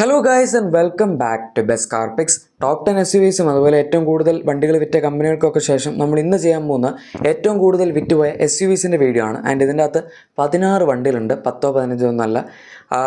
Hello guys and welcome back to best car picks. Top 10 SUVസും അതുപോലെ ഏറ്റവും കൂടുതൽ വണ്ടികൾ വിറ്റ കമ്പനികൾക്കൊക്കെ ശേഷം നമ്മൾ ഇന്ന് ചെയ്യാൻ പോകുന്ന ഏറ്റവും കൂടുതൽ വിറ്റുപോയ SUVസിൻ്റെ വീഡിയോ ആണ്. ആൻഡ് ഇതിൻ്റെ അകത്ത് 16 വണ്ടികളുണ്ട്, 10-15 ഒന്നല്ല.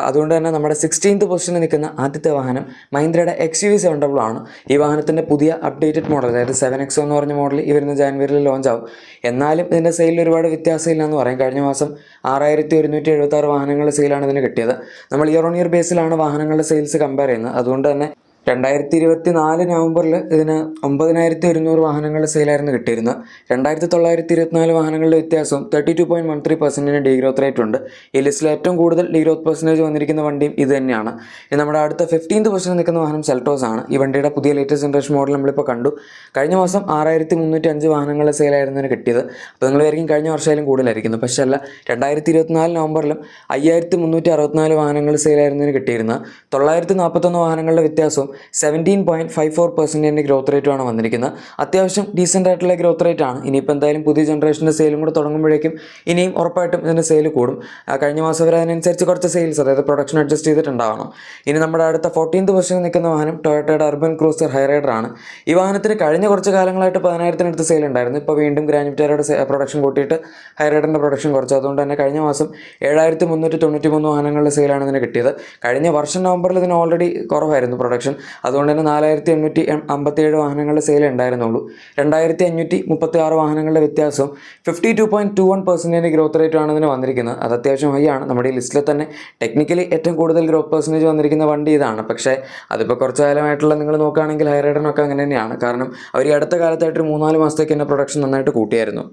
അതുകൊണ്ട് തന്നെ നമ്മുടെ 16th പൊസിഷനിൽ നിൽക്കുന്ന ആദ്യത്തെ വാഹനം മഹീന്ദ്രയുടെ XUV700 ആണ്. ഈ വാഹനത്തിൻ്റെ പുതിയ അപ്ഡേറ്റഡ് മോഡൽ, അതായത് 7XO എന്ന് പറഞ്ഞ മോഡൽ ഈ വരുന്ന ജാനുവരിയിൽ ലോഞ്ച് ആവും. എന്നാലും ഇതിൻ്റെ സെയിലിൽ ഒരുപാട് വ്യത്യാസമില്ല എന്ന് പറയും. കഴിഞ്ഞ മാസം 6176 വാഹനങ്ങളുടെ സെയിലാണ് ഇതിന് കിട്ടിയത്. നമ്മൾ ഇയർ ഓൺ ഇയർ ബേസിലാണ് വാഹനങ്ങളുടെ സെയിൽസ് കമ്പയർ ചെയ്യുന്നത്. അതുകൊണ്ട് തന്നെ 2024 നവംബറിൽ ഇതിന് 9100 വാഹനങ്ങളുടെ സെയിലായിരുന്നു കിട്ടിയിരുന്നത്. 2924 വാഹനങ്ങളുടെ വ്യത്യാസവും 32.13% ഡീഗ്രോത്ത് റേറ്റ് ഉണ്ട്. ഈ ലിസ്റ്റിൽ ഏറ്റവും കൂടുതൽ ഡീഗ്രോത്ത് പെർസെൻറ്റേജ് വന്നിരിക്കുന്ന വണ്ടിയും ഇത് തന്നെയാണ്. ഇത് നമ്മുടെ അടുത്ത 15th പൊസിഷനിൽ നിൽക്കുന്ന വാഹനം സെൽട്ടോസ് ആണ്. ഈ വണ്ടിയുടെ പുതിയ ലേറ്റസ്റ്റ് ജനറേഷൻ മോഡൽ നമ്മളിപ്പോൾ കണ്ടു. കഴിഞ്ഞ മാസം 6305 വാഹനങ്ങളുടെ സെയിലായിരുന്നു ഇതിന് കിട്ടിയത്. അപ്പോൾ നിങ്ങൾ വിചാരിക്കും കഴിഞ്ഞ വർഷമായാലും കൂടുതലായിരിക്കുന്നു. പക്ഷേ അല്ല, 2024 നവംബറിലും 5364 വാഹനങ്ങൾ സെയിലായിരുന്നു ഇതിന് കിട്ടിയിരുന്നത്. 941 വാഹനങ്ങളുടെ വ്യത്യാസവും 17.54% ഗ്രോത്ത് റേറ്റുമാണ് വന്നിരിക്കുന്നത്. അത്യാവശ്യം ഡീസൻ്റ് ആയിട്ടുള്ള ഗ്രോത്ത് റേറ്റ് ആണ്. ഇനിയിപ്പോൾ എന്തായാലും പുതിയ ജനറേഷൻ്റെ സെയിലും കൂടെ തുടങ്ങുമ്പോഴേക്കും ഇനിയും ഉറപ്പായിട്ടും ഇതിൻ്റെ സെയിൽ കൂടും. കഴിഞ്ഞ മാസം വരെ അതിനനുസരിച്ച് കുറച്ച് സെയിൽസ്, അതായത് പ്രൊഡക്ഷൻ അഡ്ജസ്റ്റ് ചെയ്തിട്ടുണ്ടാവണം. ഇനി നമ്മുടെ അടുത്ത 14th പൊസിഷനിൽ നിൽക്കുന്ന വാഹനം ടൊയോട്ടയുടെ അർബൻ ക്രൂസർ ഹൈറൈഡർ ആണ്. ഈ വാഹനത്തിന് കഴിഞ്ഞ കുറച്ച് കാലങ്ങളായിട്ട് 10,000-അടുത്ത് സെയിൽ ഉണ്ടായിരുന്നു. ഇപ്പോൾ വീണ്ടും ഗ്രാൻഡ് വിറ്റാരയുടെ പ്രൊഡക്ഷൻ കൂട്ടിയിട്ട് ഹൈറൈഡറിൻ്റെ പ്രൊഡക്ഷൻ കുറച്ചു. അതുകൊണ്ട് തന്നെ കഴിഞ്ഞ മാസം 7393 വാഹനങ്ങളുടെ സെയിലാണ് ഇതിന് കിട്ടിയത്. കഴിഞ്ഞ വർഷം നവംബറിൽ ഇതിന് ഓൾറെഡി കുറവായിരുന്നു പ്രൊഡക്ഷൻ. അതുകൊണ്ട് തന്നെ 4857 വാഹനങ്ങളുടെ സെയിൽ ഉണ്ടായിരുന്നുള്ളൂ. 2536 വാഹനങ്ങളുടെ വ്യത്യാസവും 52.21% ഗ്രോത്ത് റേറ്റാണ് ഇതിന് വന്നിരിക്കുന്നത്. അത് അത്യാവശ്യം ഹൈ ആണ്. നമ്മുടെ ഈ ലിസ്റ്റിൽ തന്നെ ടെക്നിക്കലി ഏറ്റവും കൂടുതൽ ഗ്രോത്ത് പെർസെൻറ്റേജ് വന്നിരിക്കുന്ന വണ്ടി ഇതാണ്. പക്ഷേ അതിപ്പോൾ കുറച്ച് കാലമായിട്ടുള്ള നിങ്ങൾ നോക്കുകയാണെങ്കിൽ ഹൈറൈഡറിനൊക്കെ അങ്ങനെ തന്നെയാണ്. കാരണം അവർ ഈ അടുത്ത കാലത്തായിട്ട് 3-4 മാസത്തേക്ക് തന്നെ പ്രൊഡക്ഷൻ നന്നായിട്ട് കൂട്ടിയായിരുന്നു.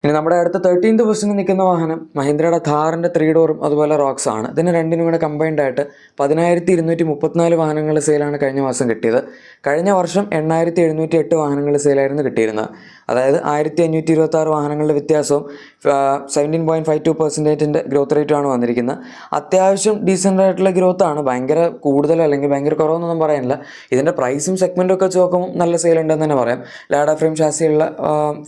ഇനി നമ്മുടെ അടുത്ത 13th പൊസിഷനിൽ നിൽക്കുന്ന വാഹനം മഹീന്ദ്രയുടെ ഥാറിൻ്റെ 3 ഡോറും അതുപോലെ റോക്സ് ആണ്. ഇതിന് രണ്ടിനും കൂടെ കമ്പൈൻഡ് ആയിട്ട് 10234 വാഹനങ്ങളുടെ സെയിലാണ് കഴിഞ്ഞ മാസം കിട്ടിയത്. കഴിഞ്ഞ വർഷം 8708 വാഹനങ്ങളുടെ സെയിലായിരുന്നു കിട്ടിയിരുന്നത്. അതായത് 1526 വാഹനങ്ങളുടെ വ്യത്യാസവും 17.52% ഗ്രോത്ത് റേറ്റുമാണ് വന്നിരിക്കുന്നത്. അത്യാവശ്യം ഡീസൻ്റ് ആയിട്ടുള്ള ഗ്രോത്ത് ആണ്. ഭയങ്കര കൂടുതൽ അല്ലെങ്കിൽ ഭയങ്കര കുറവെന്നൊന്നും പറയാനില്ല. ഇതിൻ്റെ പ്രൈസും സെഗ്മെൻറ്റും ഒക്കെ വെച്ച് നോക്കുമ്പോൾ നല്ല സെയിൽ ഉണ്ടെന്ന് തന്നെ പറയാം. ലാഡ ഫ്രെയിം ഷാസിയുള്ള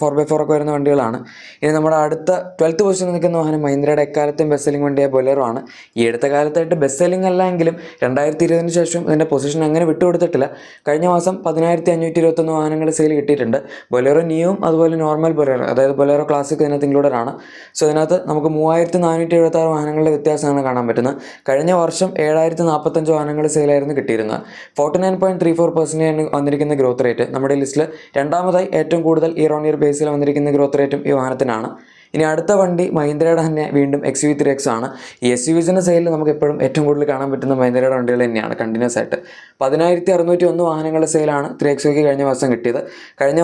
4x4 ഒക്കെ വരുന്ന വണ്ടികളാണ്. ഇനി നമ്മുടെ അടുത്ത 12th പൊസിഷനിൽ നിൽക്കുന്ന വാഹനം മഹീന്ദ്രയുടെ എക്കാലത്തെയും ബെസ്റ്റ് സെല്ലിംഗ് വണ്ടിയായ ബൊലേറോ ആണ്. ഈ അടുത്ത കാലത്തായിട്ട് ബെസ്റ്റ് സെല്ലിംഗ് അല്ല എങ്കിലും 2020 ശേഷം ഇതിൻ്റെ പൊസിഷൻ അങ്ങനെ വിട്ടുകൊടുത്തിട്ടില്ല. കഴിഞ്ഞ മാസം 10521 വാഹനങ്ങൾ സെയിൽ കിട്ടിയിട്ടുണ്ട്. ബൊലേറോ ന്യൂവും അതുപോലെ നോർമൽ ബൊലേറോ, അതായത് ബൊലേറോ ക്ലാസിക് ഇതിനകത്ത് ഇൻക്ലൂഡഡ് ആണ്. സോ ഇതിനകത്ത് നമുക്ക് 3476 വാഹനങ്ങളുടെ വ്യത്യാസമാണ് കാണാൻ പറ്റുന്നത്. കഴിഞ്ഞ വർഷം 7045 വാഹനങ്ങൾ സെയിലായിരുന്നു കിട്ടിയിരുന്നത്. 49.34% വന്നിരിക്കുന്ന ഗ്രോത്ത് റേറ്റ്. നമ്മുടെ ലിസ്റ്റിൽ രണ്ടാമതായി ഏറ്റവും കൂടുതൽ ഇയർ ഓൺ ഇയർ ബേസിൽ വന്നിരിക്കുന്ന ഗ്രോത്ത് റേറ്റും ഈ വാഹനത്തിനാണ്. ഇനി അടുത്ത വണ്ടി മഹീന്ദ്രയുടെ തന്നെ വീണ്ടും XUV3X ആണ്. ഈ SUVസിൻ്റെ സെയിലിൽ നമുക്ക് എപ്പോഴും ഏറ്റവും കൂടുതൽ കാണാൻ പറ്റുന്ന മഹീന്ദ്രയുടെ വണ്ടികൾ തന്നെയാണ് കണ്ടിന്യൂസ് ആയിട്ട്. 10601 വാഹനങ്ങളുടെ സെയിലാണ് 3XOയ്ക്ക് കഴിഞ്ഞ മാസം കിട്ടിയത്. കഴിഞ്ഞ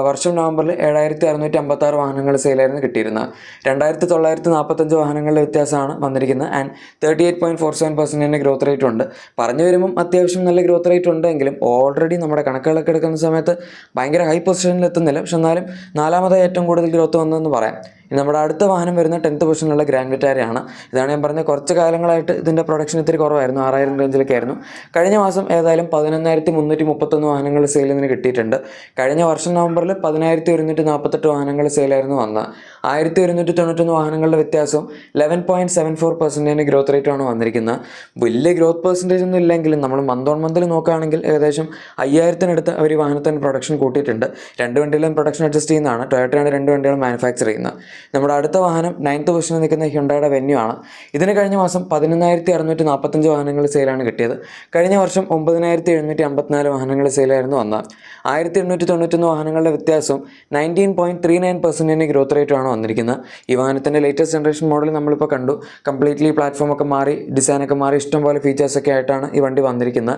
വർഷം നവംബറിൽ 7656 വാഹനങ്ങളുടെ സെയിലായിരുന്നു കിട്ടിയിരുന്നത്. 2945 വാഹനങ്ങളുടെ വ്യത്യാസമാണ് വന്നിരിക്കുന്നത്. ആൻഡ് 38.47% ഗ്രോത്ത് റേറ്റ് ഉണ്ട്. പറഞ്ഞു വരുമ്പം അത്യാവശ്യം നല്ല ഗ്രോത്ത് റേറ്റ് ഉണ്ടെങ്കിലും ഓൾറെഡി നമ്മുടെ കണക്കുകളൊക്കെ എടുക്കുന്ന സമയത്ത് ഭയങ്കര ഹൈ പൊസിഷനിൽ എത്തുന്നില്ല. പക്ഷെ എന്നാലും നാലാമതായി ഏറ്റവും കൂടുതൽ ഗ്രോത്ത് വന്നതെന്ന് പറയാം. ഇനി നമ്മുടെ അടുത്ത വാഹനം വരുന്ന 10th പൊസിഷനിലുള്ള ഗ്രാൻഡ് വിറ്റാരയാണ്. ഇതാണ് ഞാൻ പറഞ്ഞ കുറച്ച് കാലങ്ങളായിട്ട് ഇതിൻ്റെ പ്രൊഡക്ഷൻ ഇത്തിരി കുറവായിരുന്നു, 6000 റേഞ്ചിലൊക്കെ ആയിരുന്നു. കഴിഞ്ഞ മാസം ഏതായാലും 11331 വാഹനങ്ങൾ സെയിൽ ഇതിന് കിട്ടിയിട്ടുണ്ട്. കഴിഞ്ഞ വർഷം നവംബറിൽ 10148 വാഹനങ്ങൾ സെയിലായിരുന്നു വന്നത്. 1191 വാഹനങ്ങളുടെ വ്യത്യാസവും 11.74% ഗ്രോത്ത് റേറ്റുമാണ് വന്നിരിക്കുന്നത്. വലിയ ഗ്രോത്ത് പെർസെൻറ്റേജ് ഒന്നും ഇല്ലെങ്കിലും നമ്മൾ മന്ത് ഓൺ മന്തിൽ നോക്കുകയാണെങ്കിൽ ഏകദേശം 5000-അടുത്ത് അവർ ഈ വാഹനത്തിന് പ്രൊഡക്ഷൻ കൂട്ടിയിട്ടുണ്ട്. രണ്ട് വണ്ടികളും പ്രൊഡക്ഷൻ അഡ്ജസ്റ്റ് ചെയ്യുന്നതാണ്. ടൊയോട്ടയാണ് രണ്ട് വണ്ടികളും മാനുഫാക്ചർ ചെയ്യുന്നത്. നമ്മുടെ അടുത്ത വാഹനം 9th പൊസിഷനിൽ നിൽക്കുന്ന ഹ്യുണ്ടായുടെ വെന്യൂ ആണ്. ഇതിന് കഴിഞ്ഞ മാസം 11645 വാഹനങ്ങൾ സെയിലാണ് കിട്ടിയത്. കഴിഞ്ഞ വർഷം 9754 വാഹനങ്ങൾ സെയിലായിരുന്നു വന്നത്. 1891 വാഹനങ്ങളുടെ വ്യത്യാസവും 19.39% ഗ്രോത്ത് റേറ്റുമാണ് വന്നിരിക്കുന്നത്. ഈ വാഹനത്തിൻ്റെ ലേറ്റസ്റ്റ് ജനറേഷൻ മോഡൽ നമ്മളിപ്പോൾ കണ്ടു. കംപ്ലീറ്റ്ലി പ്ലാറ്റ്ഫോമൊക്കെ മാറി, ഡിസൈനൊക്കെ മാറി, ഇഷ്ടംപോലെ ഫീച്ചേഴ്സൊക്കെ ആയിട്ടാണ് ഈ വണ്ടി വന്നിരിക്കുന്നത്.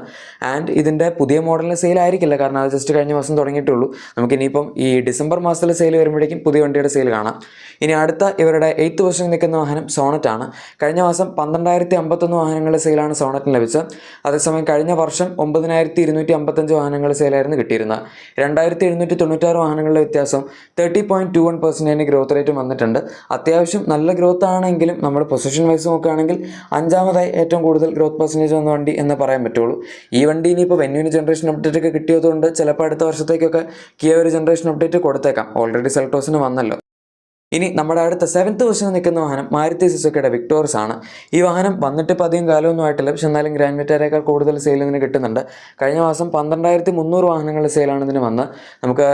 ആൻഡ് ഇതിൻ്റെ പുതിയ മോഡലിന് സെയിൽ ആയിരിക്കില്ല, കാരണം അത് ജസ്റ്റ് കഴിഞ്ഞ മാസം തുടങ്ങിയിട്ടുള്ളൂ. നമുക്കിനിയിപ്പം ഈ ഡിസംബർ മാസത്തിലെ സെയിൽ വരുമ്പോഴേക്കും പുതിയ വണ്ടിയുടെ സെയിൽ കാണാം. ഇനി അടുത്ത ഇവരുടെ 8th പൊസിഷനിൽ നിൽക്കുന്ന വാഹനം സോണറ്റ് ആണ്. കഴിഞ്ഞ മാസം 12051 വാഹനങ്ങളുടെ സെയിലാണ് സോണറ്റിന് ലഭിച്ചത്. അതേസമയം കഴിഞ്ഞ വർഷം 9255 വാഹനങ്ങളുടെ സെയിലായിരുന്നു കിട്ടിയിരുന്നത്. 2796 വാഹനങ്ങളുടെ വ്യത്യാസം 30.21% ഗ്രോത്ത് റേറ്റും വന്നിട്ടുണ്ട്. അത്യാവശ്യം നല്ല ഗ്രോത്ത് ആണെങ്കിലും നമ്മൾ പൊസിഷൻ വൈസ് നോക്കുകയാണെങ്കിൽ 5ാമതായി ഏറ്റവും കൂടുതൽ ഗ്രോത്ത് പെർസെൻറ്റേജ് വന്ന വണ്ടി എന്ന് പറയാൻ പറ്റുള്ളൂ. ഈ വണ്ടി ഇനിയിപ്പോൾ വെന്യൂവിന് ജനറേഷൻ അപ്ഡേറ്റ് ഒക്കെ കിട്ടിയതുകൊണ്ട് ചിലപ്പോൾ അടുത്ത വർഷത്തേക്കൊക്കെ കിയ ഒരു ജനറേഷൻ അപ്ഡേറ്റ് കൊടുത്തേക്കാം. ഓൾറെഡി സെൽട്ടോസിന് വന്നല്ലോ. ഇനി നമ്മുടെ അടുത്ത 7th പൊസിഷനിൽ നിൽക്കുന്ന വാഹനം മാരുതി സുസുക്കിയുടെ വിക്ടോർസ് ആണ്. ഈ വാഹനം വന്നിട്ട് ഇപ്പോൾ അധികം കാലമൊന്നും ആയിട്ടില്ല, പക്ഷെ എന്നാലും ഗ്രാൻഡ് വിറ്റാരയേക്കാൾ കൂടുതൽ സെയിൽ ഇതിന് കിട്ടുന്നുണ്ട്. കഴിഞ്ഞ മാസം 12,300 വാഹനങ്ങളുടെ സെയിലാണ് ഇതിന് വന്ന്. നമുക്ക്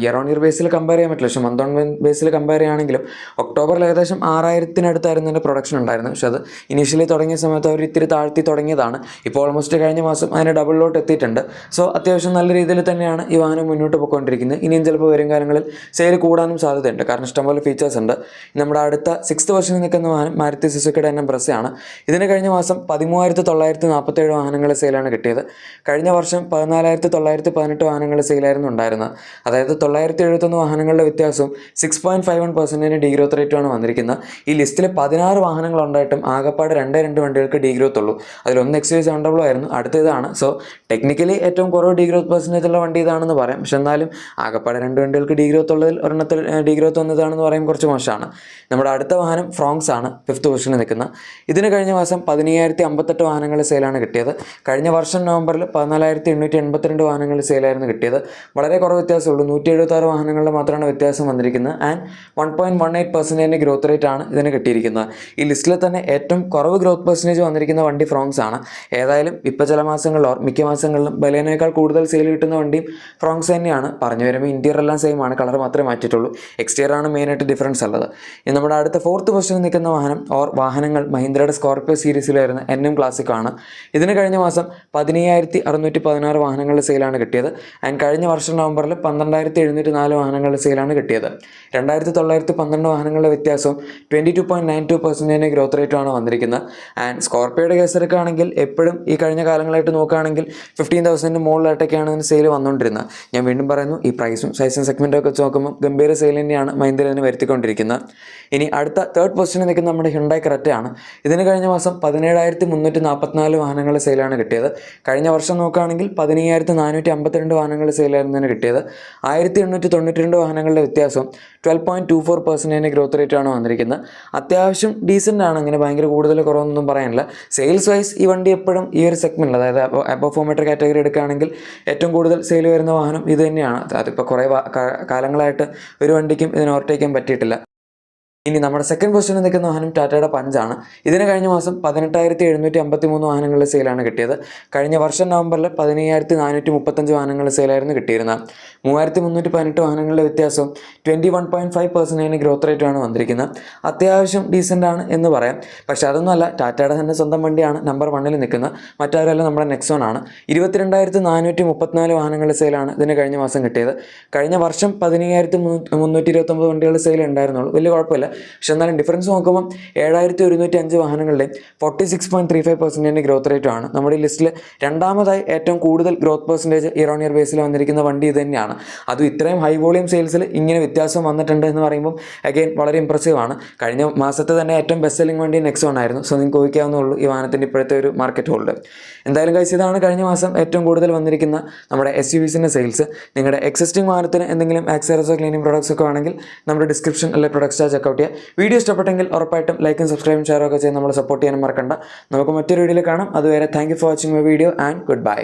year on year Basil compare ചെയ്യാൻ പറ്റില്ല, പക്ഷേ മന്ത് ഓൺ ബേസിൽ കമ്പയർ ചെയ്യുകയാണെങ്കിലും ഒക്ടോബറിൽ ഏകദേശം 6,000-അടുത്തായിരുന്നു ഇതിൻ്റെ പ്രൊഡക്ഷൻ ഉണ്ടായിരുന്നു. പക്ഷേ അത് ഇനീഷ്യലി തുടങ്ങിയ സമയത്ത് അവർ ഇത്തിരി താഴ്ത്തി തുടങ്ങിയതാണ്. ഇപ്പോൾ ഓൾമോസ്റ്റ് കഴിഞ്ഞ മാസം അതിന് ഡബിളിലോട്ട് എത്തിയിട്ടുണ്ട്. സോ അത്യാവശ്യം നല്ല രീതിയിൽ തന്നെയാണ് ഈ വാഹനം മുന്നോട്ട് പോയിക്കൊണ്ടിരിക്കുന്നത്. ഇനിയും ചിലപ്പോൾ വരും കാലങ്ങളിൽ സെയിൽ കൂടാനും സാധ്യതയുണ്ട്, കാരണം ഇഷ്ടംപോലെ ഫീച്ചേഴ്സ് ഉണ്ട്. നമ്മുടെ അടുത്ത 6th പൊസിഷനിൽ നിൽക്കുന്ന വാഹനം മാരുതി സുസുക്കിയുടെ തന്നെ ബ്രസയാണ്. ഇതിന് കഴിഞ്ഞ മാസം 13,947 വാഹനങ്ങൾ സെയിലാണ് കിട്ടിയത്. കഴിഞ്ഞ വർഷം 14,918 വാഹനങ്ങൾ സെയിലായിരുന്നു ഉണ്ടായിരുന്നത്. അതായത് 971 വാഹനങ്ങളുടെ വ്യത്യാസവും 6.51% ഡീഗ്രോത്ത് റേറ്റുമാണ് വന്നിരിക്കുന്നത്. ഈ ലിസ്റ്റിൽ 16 വാഹനങ്ങൾ ഉണ്ടായിട്ടും ആകപ്പാട് 2 വണ്ടികൾക്ക് ഡീഗ്രോത്ത് ഉള്ളൂ. അതിലൊന്ന് XUV 700 ആയിരുന്നു, അടുത്തതാണ്. സോ ടെക്നിക്കലി ഏറ്റവും കുറവ് ഡീഗ്രോത്ത് പെർസെൻറ്റേജ് ഉള്ള വണ്ടി ഇതാണെന്ന് പറയാം. പക്ഷെ എന്നാലും ആകപ്പാട് 2 വണ്ടികൾക്ക് ഡീഗ്രോത്ത് ഉള്ളതിൽ ഒരെണ്ണത്തിൽ ഡീഗ്രോത്ത് വന്നതാണെന്ന് പറയും കുറച്ച് മോശമാണ്. നമ്മുടെ അടുത്ത വാഹനം ഫ്രോങ്സ് ആണ് 5th പൊസിഷനിൽ നിൽക്കുന്നത്. ഇതിന് കഴിഞ്ഞ മാസം 15,058 വാഹനങ്ങൾ സെയിലാണ് കിട്ടിയത്. കഴിഞ്ഞ വർഷം നവംബറിൽ 14,882 വാഹനങ്ങൾ സെയിലായിരുന്നു കിട്ടിയത്. വളരെ കുറവ് വ്യത്യാസമുള്ളൂ, 176 വാഹനങ്ങളുടെ മാത്രമാണ് വ്യത്യാസം വന്നിരിക്കുന്നത്. ആൻഡ് 1.18% ഗ്രോത്ത് റേറ്റ് ആണ് ഇതിന് കിട്ടിയിരിക്കുന്നത്. ഈ ലിസ്റ്റിൽ തന്നെ ഏറ്റവും കുറവ് ഗ്രോത്ത് പെർസെൻറ്റേജ് വന്നിരിക്കുന്ന വണ്ടി ഫ്രോങ്സ് ആണ്. ഏതായാലും ഇപ്പോൾ ചില മാസങ്ങളിലോ മിക്ക മാസങ്ങളിലും ബലേനേക്കാൾ കൂടുതൽ സെയിൽ കിട്ടുന്ന വണ്ടിയും ഫ്രോങ്സ് തന്നെയാണ്. പറഞ്ഞു വരുമ്പോൾ ഇന്റീരിയർ എല്ലാം സെയിം ആണ്, കളർ മാത്രമേ മാറ്റിയിട്ടുള്ളൂ. എക്സ്റ്റീരിയർ ആണ് മെയിനായിട്ട് ഡിഫറൻസ് ഉള്ളത്. ഇനി നമ്മുടെ അടുത്ത 4th പൊസിഷനിൽ നിൽക്കുന്ന വാഹനങ്ങൾ മഹീന്ദ്രയുടെ സ്കോർപിയോ സീരീസിൽ വരുന്ന NM ക്ലാസിക് ആണ്. ഇതിന് കഴിഞ്ഞ മാസം 15,616 വാഹനങ്ങളുടെ സെയിലാണ് കിട്ടിയത്. ആൻഡ് കഴിഞ്ഞ വർഷം നവംബറിൽ 12,704 വാഹനങ്ങളുടെ സെയിലാണ് കിട്ടിയത്. 2,912 വാഹനങ്ങളുടെ വ്യത്യാസവും 22.92% ഗ്രോത്ത് റേറ്റുമാണ് വന്നിരിക്കുന്നത്. ആൻഡ് സ്കോർപിയോയുടെ കേസ് എടുക്കുകയാണെങ്കിൽ എപ്പോഴും ഈ കഴിഞ്ഞ കാലങ്ങളായിട്ട് നോക്കുകയാണെങ്കിൽ 15,000 മുകളിലായിട്ടൊക്കെയാണ് ഇതിന് സെയിൽ വന്നുകൊണ്ടിരുന്നത്. ഞാൻ വീണ്ടും പറയുന്നു, ഈ പ്രൈസും സൈസും സെഗ്മെൻറ്റും ഒക്കെ നോക്കുമ്പോൾ ഗംഭീര സെയിൽ തന്നെയാണ് മഹീന്ദ്ര ഇതിന് വരുത്തിക്കൊണ്ടിരിക്കുന്നത്. ഇനി അടുത്ത 3rd പൊസിഷനിൽ നിൽക്കുന്ന നമ്മുടെ ഹ്യുണ്ടായി ക്രെറ്റയാണ്. ഇതിന് കഴിഞ്ഞ മാസം 17,344 വാഹനങ്ങൾ സെയിലാണ് കിട്ടിയത്. കഴിഞ്ഞ വർഷം നോക്കുകയാണെങ്കിൽ 15,452 വാഹനങ്ങൾ സെയിലായിരുന്നു ഇതിന് കിട്ടിയത്. 1,892 വാഹനങ്ങളുടെ വ്യത്യാസവും 12.24% ഗ്രോത്ത് റേറ്റാണ് വന്നിരിക്കുന്നത്. അത്യാവശ്യം ഡീസൻ്റ് ആണ്, അങ്ങനെ ഭയങ്കര കൂടുതൽ കുറവൊന്നും പറയാനില്ല. സെയിൽസ് വൈസ് ഈ വണ്ടി എപ്പോഴും ഈ ഒരു സെഗ്മെൻറ്റിൽ, അതായത് അബവ് 4 മീറ്റർ കാറ്റഗറി എടുക്കുകയാണെങ്കിൽ ഏറ്റവും കൂടുതൽ സെയിൽ വരുന്ന വാഹനം ഇത് തന്നെയാണ്. അതിപ്പോൾ കുറേ കാലങ്ങളായിട്ട് ഒരു വണ്ടിക്കും ഇതിന് ഓവർടേക്ക് ചെയ്യാൻ പറ്റിയിട്ടില്ല. ഇനി നമ്മുടെ 2nd പൊസിഷനിൽ നിൽക്കുന്ന വാഹനം ടാറ്റയുടെ പഞ്ചാണ്. ഇതിന് കഴിഞ്ഞ മാസം 18,753 വാഹനങ്ങളുടെ സെയിലാണ് കിട്ടിയത്. കഴിഞ്ഞ വർഷം നവംബറിൽ 15,435 വാഹനങ്ങളുടെ സെയിലായിരുന്നു കിട്ടിയിരുന്നത്. 3,318 വാഹനങ്ങളുടെ വ്യത്യാസവും 21.5% ഗ്രോത്ത് റേറ്റാണ് വന്നിരിക്കുന്നത്. അത്യാവശ്യം ഡീസൻ്റ് ആണ് എന്ന് പറയാം. പക്ഷെ അതൊന്നുമല്ല, ടാറ്റയുടെ തന്നെ സ്വന്തം വണ്ടിയാണ് നമ്പർ 1ൽ നിൽക്കുന്നത്. മറ്റാരുമല്ല, നമ്മുടെ നെക്സോൺ ആണ്. 22,434 വാഹനങ്ങളുടെ സെയിലാണ് ഇതിന് കഴിഞ്ഞ മാസം കിട്ടിയത്. കഴിഞ്ഞ വർഷം 15,329 വണ്ടികളുടെ സെയിൽ ഉണ്ടായിരുന്നുള്ളൂ, വലിയ കുഴപ്പമില്ല. പക്ഷെ എന്നാലും ഡിഫറൻസ് നോക്കുമ്പോൾ 7,105 വാഹനങ്ങളുടെയും 46.35% ഗ്രോത്ത് റേറ്റുമാണ്. നമ്മുടെ ഈ ലിസ്റ്റിൽ രണ്ടാമതായി ഏറ്റവും കൂടുതൽ growth percentage year on year ബേസിൽ വന്നിരിക്കുന്ന വണ്ടി ഇത് തന്നെയാണ്. അതും ഇത്രയും ഹൈ വോളിയം സെയിൽസിൽ ഇങ്ങനെ വ്യത്യാസം വന്നിട്ടുണ്ട് എന്ന് പറയുമ്പോൾ അഗെയിൻ വളരെ ഇംപ്രസീവ് ആണ്. കഴിഞ്ഞ മാസത്തെ തന്നെ ഏറ്റവും ബെസ്റ്റ് സെല്ലിംഗ് വണ്ടി നെക്സോൺ ആയിരുന്നു. സോ നിങ്ങൾക്ക് ഊഹിക്കാവുന്നുള്ളൂ ഈ വാഹനത്തിൻ്റെ ഇപ്പോഴത്തെ ഒരു മാർക്കറ്റ് ഹോൾഡ്. എന്തായാലും കഴിച്ച് ഇതാണ് കഴിഞ്ഞ മാസം ഏറ്റവും കൂടുതൽ വന്നിരിക്കുന്ന നമ്മുടെ SUVസിൻ്റെ സെയിൽസ്. നിങ്ങളുടെ എക്സിസ്റ്റിംഗ് വാഹനത്തിന് എന്തെങ്കിലും ആക്സസറീസോ ക്ലീനിങ് പ്രോഡക്ട്സ് ഒക്കെ ആണെങ്കിൽ നമ്മുടെ ഡിസ്ക്രിപ്ഷൻ അല്ലെങ്കിൽ പ്രൊഡക്റ്റ് സ്റ്റാർ ചെക്കൗട്ട് ചെയ്യുക. വീഡിയോ ഇഷ്ടപ്പെട്ടെങ്കിൽ ഉറപ്പായിട്ടും ലൈക്കും സബ്സ്ക്രൈബും ഷെയറും ഒക്കെ ചെയ്ത് നമ്മളെ സപ്പോർട്ട് ചെയ്യാനും മറക്കണ്ട. നമുക്ക് മറ്റൊരു വീഡിയോയിൽ കാണാം. അതുവരെ thank you for watching my video and good bye.